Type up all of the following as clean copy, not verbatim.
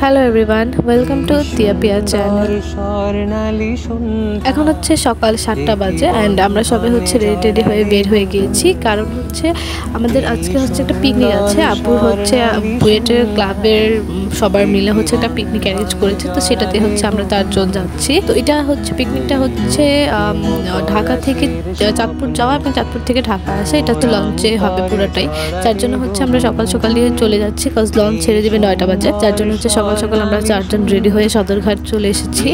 Hello everyone, welcome to তিয়াপিয়া channel. এখন হচ্ছে সকাল 7টা বাজে অ্যান্ড আমরা সবাই হচ্ছে রেডি হয়ে বের হয়ে গিয়েছি। কারণ হচ্ছে আমাদের আজকে হচ্ছে একটা পিকনিক আছে। আপুর হচ্ছে বুয়েটের ক্লাবের সবার মিলে হচ্ছে একটা পিকনিক অ্যারেঞ্জ করেছে, তো সেটাতে হচ্ছে আমরা 4 জন যাচ্ছি। তো এটা হচ্ছে পিকনিকটা হচ্ছে ঢাকা থেকে চাঁদপুর যাওয়া এবং চাঁদপুর থেকে ঢাকা আসা। এটা হচ্ছে লঞ্চে হবে পুরোটাই, যার জন্য হচ্ছে আমরা সকাল সকালই চলে যাচ্ছি, কজ লঞ্চ ছেড়ে দেবে 9টা বাজে। যার জন্য হচ্ছে সকাল সকাল আমরা 4 জন রেডি হয়ে সদরঘাট চলে এসেছি।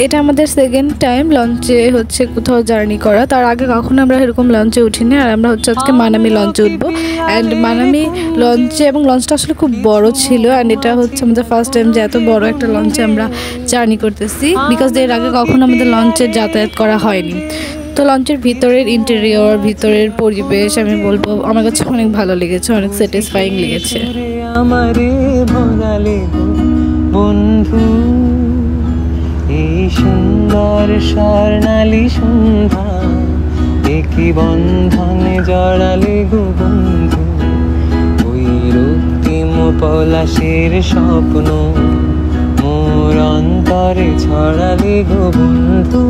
এটা আমাদের সেকেন্ড টাইম লঞ্চে হচ্ছে কোথাও জার্নি করা। তার আগে কখনো আমরা এরকম লঞ্চে উঠিনি, আর আমরা হচ্ছে আজকে মানামি লঞ্চে উঠবো। অ্যান্ড মানামি লঞ্চে, এবং লঞ্চটা আসলে খুব বড় ছিল, অ্যান্ড এটা হচ্ছে আমাদের ফার্স্ট টাইম যে এত বড় একটা লঞ্চে আমরা জার্নি করতেছি, বিকজ এর আগে কখনো আমাদের লঞ্চে যাতায়াত করা হয়নি। তো লঞ্চের ভিতরের ইন্টেরিয়র, ভিতরের পরিবেশ আমি বলবো আমার কাছে অনেক ভালো লেগেছে, অনেক স্যাটিসফাইং লেগেছে। বন্ধু এই সুন্দর স্বর্ণালী সন্ধ্যা, একই বন্ধনে জড়ালে গো বন্ধু, ওই রক্তিম পলাশের স্বপ্ন মোর অন্তরে ছড়ালে গো বন্ধু।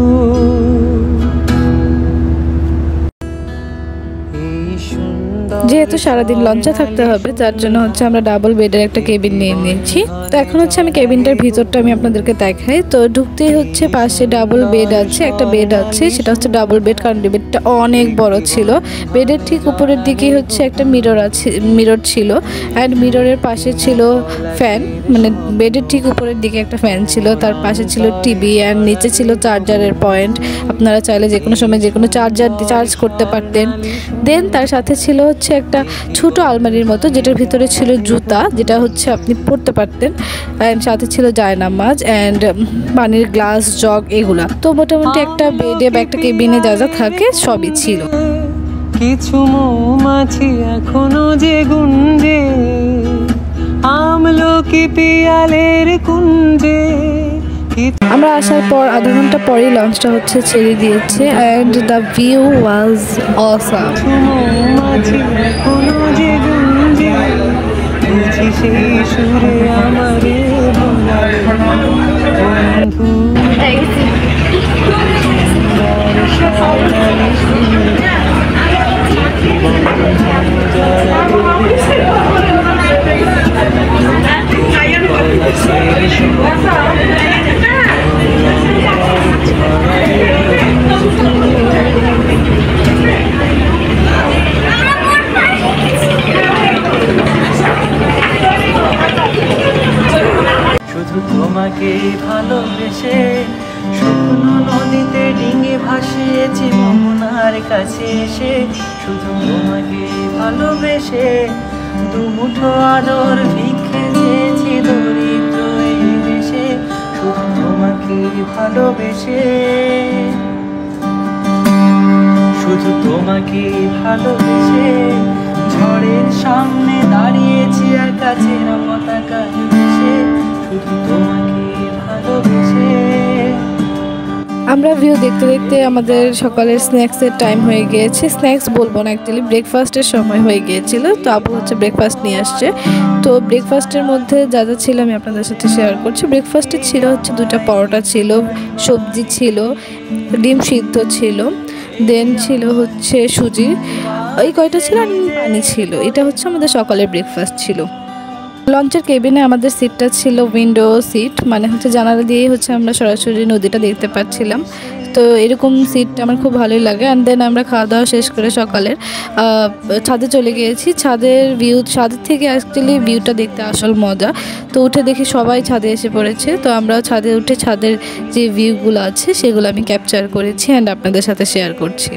যেহেতু সারাদিন লঞ্চে থাকতে হবে, যার জন্য হচ্ছে আমরা ডাবল বেডের একটা কেবিন নিয়ে নিয়েছি। তো এখন হচ্ছে আমি কেবিনটার ভিতরটা আমি আপনাদেরকে দেখাই। তো ঢুকতেই হচ্ছে পাশে ডাবল বেড আছে, একটা বেড আছে, সেটা হচ্ছে ডাবল বেড, কারণ বেডটা অনেক বড় ছিল। বেডের ঠিক উপরের দিকেই হচ্ছে একটা মিরর ছিল, অ্যান্ড মিররের পাশে ছিল ফ্যান, মানে বেডের ঠিক উপরের দিকে একটা ফ্যান ছিল, তার পাশে ছিল টিভি, অ্যান্ড নিচে ছিল চার্জারের পয়েন্ট। আপনারা চাইলে যে কোনো সময় যে কোনো চার্জ করতে পারতেন। দেন তার সাথে ছিল হচ্ছে একটা ছোট আলমারির মতো, যেটার ভিতরে ছিল জুতা, যেটা হচ্ছে আপনি পরতে পারতেন, অ্যান্ড সাথে ছিল জায়নামাজ অ্যান্ড পানির গ্লাস, জগ, এগুলা। তো মোটামুটি একটা বেডে বা একটা কেবিনে যা যা থাকে সবই ছিল। কিছু মৌমাছি এখনো যে গুঞ্জে আমলকি পিয়ালের কুঞ্জে। আমরা আসার পর আধা ঘন্টা পরেই লঞ্চটা হচ্ছে ছেড়ে দিয়েছে, and the view was awesome. সেই সুরে আমারে তোমাকে ভালোবেসে শুকনো নদীতে ডিঙে ভাসিয়েছি মোহনার কাছে এসে, শুধু তোমাকে ভালোবেসে দুমুঠো আদর ভিক্ষে চেয়েছি দরিদ্র এই দেশে, শুধু তোমাকে ভালোবেসে, শুধু তোমাকে ভালোবেসে ঝড়ের সামনে দাঁড়িয়েছি একা ছেঁড়া পতাকা ভেসে, শুধু তোমাকে ভালোবেসে। আমরা ভিউ দেখতে দেখতে আমাদের সকালের স্ন্যাক্সের টাইম হয়ে গিয়েছে। স্ন্যাক্স বলবো না, অ্যাকচুয়ালি ব্রেকফাস্টের সময় হয়ে গিয়েছিল। তো আপু হচ্ছে ব্রেকফাস্ট নিয়ে আসছে। তো ব্রেকফাস্টের মধ্যে যা যা ছিল আমি আপনাদের সাথে শেয়ার করছি। ব্রেকফাস্টে ছিল হচ্ছে 2টা পরোটা ছিল, সবজি ছিল, ডিম সিদ্ধ ছিল, দেন ছিল হচ্ছে সুজি, এই কয়টা ছিল, আর পানি ছিল। এটা হচ্ছে আমাদের সকালের ব্রেকফাস্ট ছিল। লঞ্চের কেবিনে আমাদের সিটটা ছিল উইন্ডো সিট, মানে হচ্ছে জানালা দিয়েই হচ্ছে আমরা সরাসরি নদীটা দেখতে পাচ্ছিলাম। তো এরকম সিট আমার খুব ভালোই লাগে। অ্যান্ড দেন আমরা খাওয়া দাওয়া শেষ করে সকালের ছাদে চলে গিয়েছি। ছাদের থেকে অ্যাকচুয়ালি ভিউটা দেখতে আসল মজা। তো উঠে দেখি সবাই ছাদে এসে পড়েছে। তো আমরা ছাদে উঠে ছাদের যে ভিউগুলো আছে সেগুলো আমি ক্যাপচার করেছি অ্যান্ড আপনাদের সাথে শেয়ার করছি।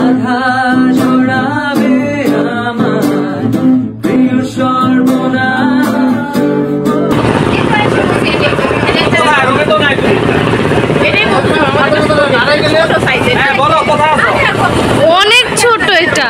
আধা জড়াবে আমার প্রিয় সর্বনাশ। অনেক ছোট এটা।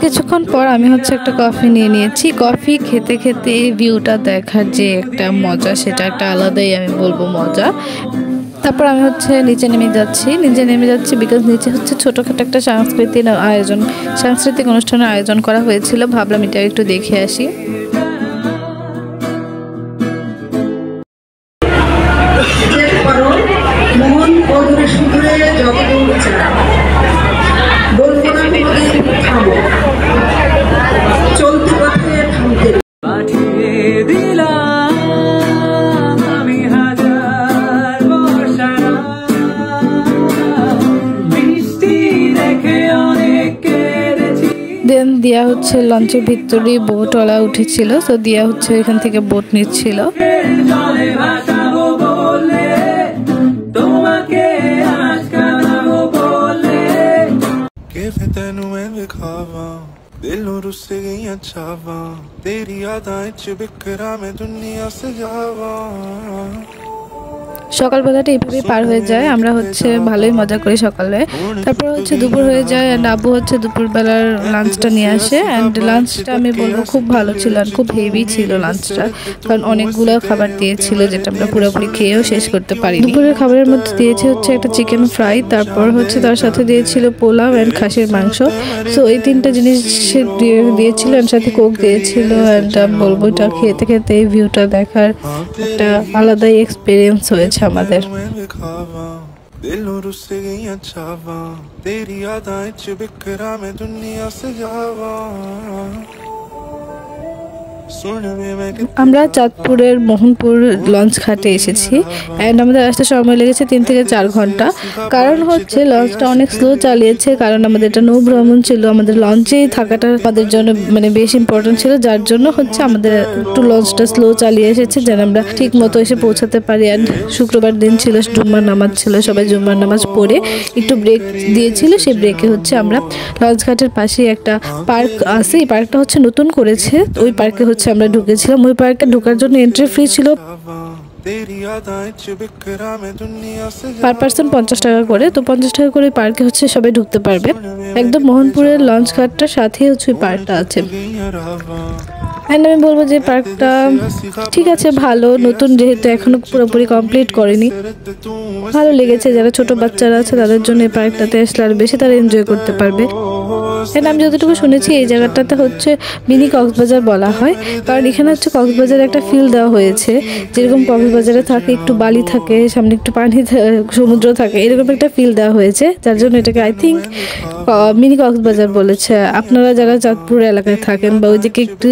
কিছুক্ষণ পর আমি হচ্ছে একটা কফি নিয়ে নিয়েছি। কফি খেতে খেতে এই ভিউটা দেখার যে একটা মজা, সেটা একটা আলাদাই আমি বলবো মজা। তারপর আমি হচ্ছে নিচে নেমে যাচ্ছি বিকজ নিচে হচ্ছে ছোটোখাটো একটা সাংস্কৃতিক অনুষ্ঠানের আয়োজন করা হয়েছিল। ভাবলাম এটা একটু দেখে আসি। দেন দিয়া হচ্ছে লঞ্চের ভিতরে বোটওয়ালা উঠেছিল, তো দিয়া হচ্ছে এখান থেকে বোট নিচ্ছিল। সকালবেলাটা এইভাবেই পার হয়ে যায়, আমরা হচ্ছে ভালোই মজা করি সকালে। তারপর হচ্ছে দুপুর হয়ে যায় অ্যান্ড আব্বু হচ্ছে দুপুরবেলার লাঞ্চটা নিয়ে আসে। অ্যান্ড লাঞ্চটা আমি বলবো খুব ভালো ছিল আর খুব হেভি ছিল লাঞ্চটা, কারণ অনেকগুলো খাবার দিয়েছিল যেটা আমরা পুরোপুরি খেয়েও শেষ করতে পারি। দুপুরের খাবারের মধ্যে দিয়েছে হচ্ছে একটা চিকেন ফ্রাই, তারপর হচ্ছে তার সাথে দিয়েছিল পোলাও অ্যান্ড খাসির মাংস। সো এই তিনটা জিনিস দিয়েছিল অ্যান্ড সাথে কোক দিয়েছিল। অ্যান্ড বলবো এটা খেতে খেতে এই ভিউটা দেখার একটা আলাদাই এক্সপিরিয়েন্স হয়েছে আমাদের। আমরা চাঁদপুরের মোহনপুর লঞ্চ ঘাটে এসেছি অ্যান্ড আমাদের আসতে সময় লেগেছে 3 থেকে 4 ঘন্টা। কারণ হচ্ছে লঞ্চটা অনেক স্লো চালিয়েছে, কারণ আমাদের এটা নৌ ভ্রমণ ছিল, আমাদের লঞ্চেই থাকাটা আমাদের জন্য মানে বেশ ইম্পর্টেন্ট ছিল, যার জন্য হচ্ছে আমাদের একটু লঞ্চটা স্লো চালিয়ে এসেছে যেন আমরা ঠিক মতো এসে পৌঁছাতে পারি। অ্যান্ড শুক্রবার দিন ছিল, জুম্মার নামাজ ছিল, সবাই জুম্মার নামাজ পড়ে একটু ব্রেক দিয়েছিল। সেই ব্রেকে হচ্ছে আমরা লঞ্চ ঘাটের পাশে একটা পার্ক আছে, এই পার্কটা হচ্ছে নতুন করেছে, ওই পার্কে হচ্ছে আমরা ঢুকেছিলাম। ওই পার্কে ঢোকার জন্য এন্ট্রি ফ্রি ছিল পার পার্সন 50 টাকা করে। তো 50 টাকা করে পার্কে হচ্ছে সবাই ঢুকতে পারবে। একদম মোহনপুরের লঞ্চ ঘাটটার সাথেই হচ্ছে ওই পার্কটা আছে। অ্যান্ড আমি বলবো যে পার্কটা ঠিক আছে, ভালো, নতুন যেহেতু এখনো পুরোপুরি কমপ্লিট করেনি, ভালো লেগেছে। যারা ছোট বাচ্চারা আছে তাদের জন্য এই পার্কটাতে আসলে আর বেশি তারা এনজয় করতে পারবে। অ্যান্ড আমি যতটুকু শুনেছি এই জায়গাটাতে হচ্ছে মিনি কক্সবাজার বলা হয়, কারণ এখানে হচ্ছে কক্সবাজারে একটা ফিল দেওয়া হয়েছে, যেরকম কক্সবাজারে থাকে একটু বালি থাকে, সামনে একটু পানি সমুদ্র থাকে, এরকম একটা ফিল দেওয়া হয়েছে, যার জন্য এটাকে আই থিঙ্ক মিনি কক্সবাজার বলেছে। আপনারা যারা চাঁদপুর এলাকায় থাকেন বা ওইদিকে একটু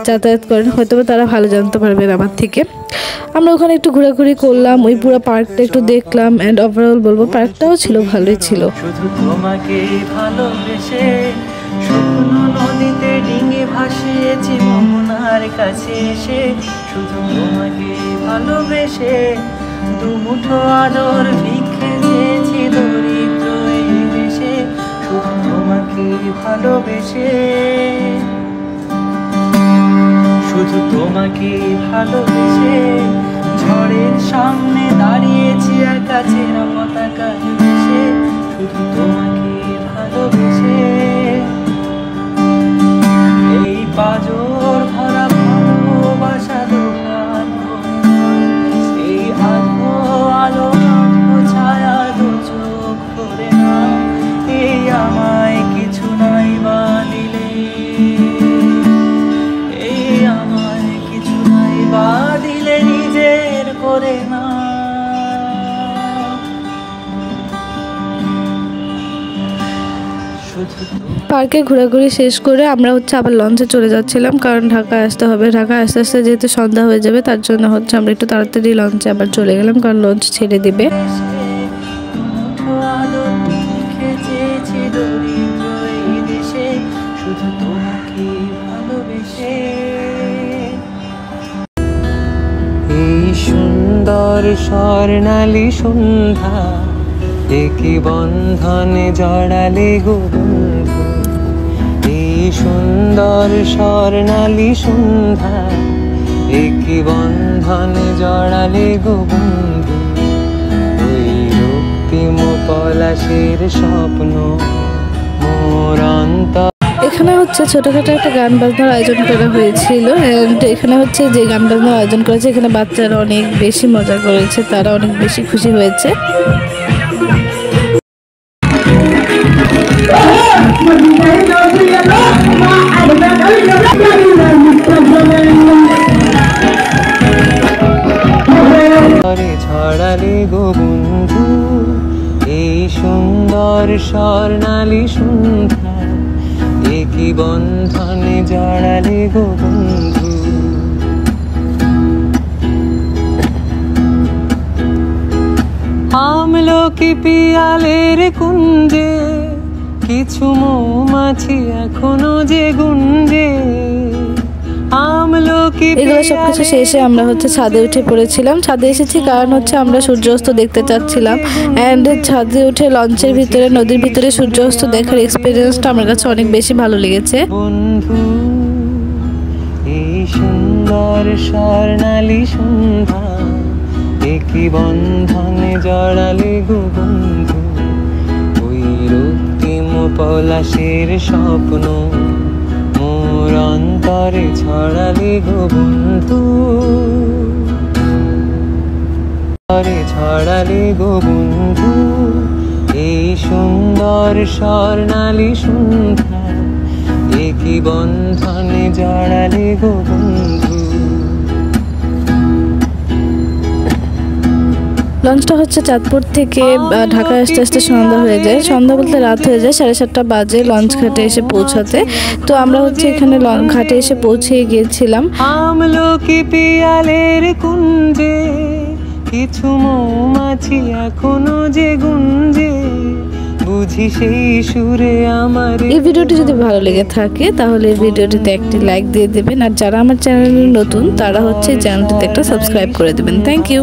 যাতায়াত করেন হয়তো তারা ভালো জানতে পারবেন আমার থেকে। আমরা ওখানে একটু ঘোরাঘুরি করলাম, ওই পুরো পার্কটা একটু দেখলাম। অ্যান্ড ওভারঅল বলবো পার্কটাও ছিল, ভালোই ছিল। শুধু তোমাকে ভালোবেসে শুকনো নদীতে ডিঙে ভাসিয়েছি মোহনার কাছে এসে, শুধু তোমাকে ভালোবেসে দুমুঠো আদর ভিক্ষে চেয়েছি দরিদ্র এই দেশে, শুধু তোমাকে ভালোবেসে, শুধু তোমাকে ভালোবেসে ঝড়ের সামনে দাঁড়িয়েছি আকাশের পতাকা ভেসে, শুধু তোমাকে ভালোবেসে। এই পাজর ভরা ভালোবাসা দোকান, এই আলো আলো ছায়া দু চোখ করে না, এই আমায় কিছু নাই বা দিলে, এই আমায় কিছু নাই বা দিলে নিজের করে না। পার্কে ঘোরাঘুরি শেষ করে আমরা হচ্ছে আবার লঞ্চে চলে যাচ্ছিলাম, কারণ ঢাকায় আসতে হবে। ঢাকায় আস্তে আস্তে যেহেতু সন্ধ্যা হয়ে যাবে, তার জন্য হচ্ছে আমরা একটু তাড়াতাড়ি লঞ্চে আবার চলে গেলাম, কারণ লঞ্চ ছেড়ে দিবে। এই সুন্দর স্বর্ণালী সন্ধ্যা, একই বন্ধনে জড়ালে গো বন্ধু, এই সুন্দর স্বর্ণালী সন্ধ্যা, একই বন্ধনে জড়ালে গো বন্ধু, ওই রক্তিম পলাশের স্বপ্ন মোর অন্তর। এখানে হচ্ছে ছোটখাটো একটা গান বাজনার আয়োজন করা হয়েছিল। অ্যান্ড এখানে হচ্ছে যে গান বাজনার আয়োজন করেছে এখানে বাচ্চারা অনেক বেশি মজা করেছে, তারা অনেক বেশি খুশি হয়েছে। ছড়ালে গো বন্ধু এই সুন্দর স্বর্ণালী সন্ধ্যা, একই বন্ধনে জড়ালে গো বন্ধু। আমলকি পিয়ালের কুঞ্জে কিছু মৌমাছি এখনো যে গুঞ্জে। এগুলো সবকিছু শেষে আমরা হচ্ছে ছাদে উঠে পড়েছিলাম। ছাদে এসেছি কারণ হচ্ছে আমরা সূর্যাস্ত দেখতে চাচ্ছিলাম। অ্যান্ড ছাদে উঠে লঞ্চের ভিতরে নদীর ভিতরে সূর্যাস্ত দেখার এক্সপিরিয়েন্সটা আমার কাছে অনেক বেশি ভালো লেগেছে। বন্ধু এই সুন্দর স্বর্ণালী সন্ধ্যা, একই বন্ধনে জড়ালে গো বন্ধু। ওই রক্তিম পলাশের স্বপ্ন মোর অন্তরে ছড়ালে গো বন্ধু, ছড়ালে গো বন্ধু এই সুন্দর স্বর্ণালী সন্ধ্যা, একই বন্ধনে জড়ালে গো বন্ধু। লঞ্চটা হচ্ছে চাঁদপুর থেকে ঢাকা আসতে আসতে সন্ধ্যা হয়ে যায়। সন্ধ্যা বলতে রাত হয়ে যায়, 7:30 বাজে লঞ্চ ঘাটে এসে পৌঁছাতে। তো আমরা হচ্ছে এখানে ঘাটে এসে পৌঁছে গিয়েছিলাম। আমলকি পিয়ালের কুঞ্জে কিছু মৌমাছি এখনো যে গুঞ্জে, বুঝি সেই সুরে আমার। এই ভিডিওটি যদি ভালো লেগে থাকে তাহলে এই ভিডিওটিতে একটি লাইক দিয়ে দেবেন, আর যারা আমার চ্যানেলে নতুন তারা হচ্ছে চ্যানেলটিতে একটা সাবস্ক্রাইব করে দেবেন। Thank you.